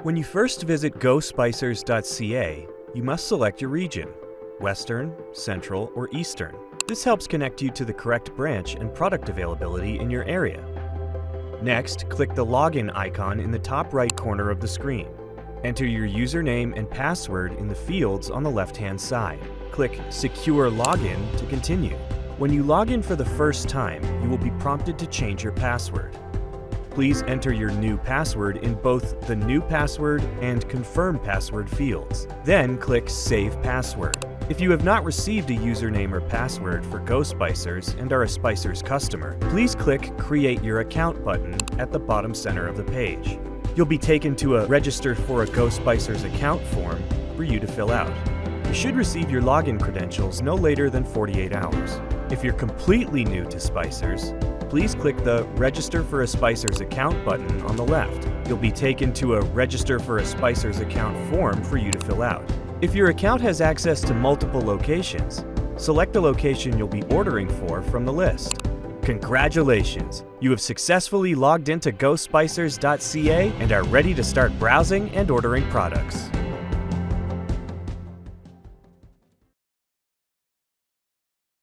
When you first visit gospicers.ca, you must select your region: Western, Central, or Eastern. This helps connect you to the correct branch and product availability in your area. Next, click the login icon in the top right corner of the screen. Enter your username and password in the fields on the left-hand side. Click Secure Login to continue. When you log in for the first time, you will be prompted to change your password. Please enter your new password in both the New Password and Confirm Password fields. Then click Save Password. If you have not received a username or password for GoSpicers and are a Spicers customer, please click Create Your Account button at the bottom center of the page. You'll be taken to a Register for a GoSpicers account form for you to fill out. You should receive your login credentials no later than 48 hours. If you're completely new to Spicers, please click the Register for a Spicers account button on the left. You'll be taken to a Register for a Spicers account form for you to fill out. If your account has access to multiple locations, select the location you'll be ordering for from the list. Congratulations! You have successfully logged into gospicers.ca and are ready to start browsing and ordering products.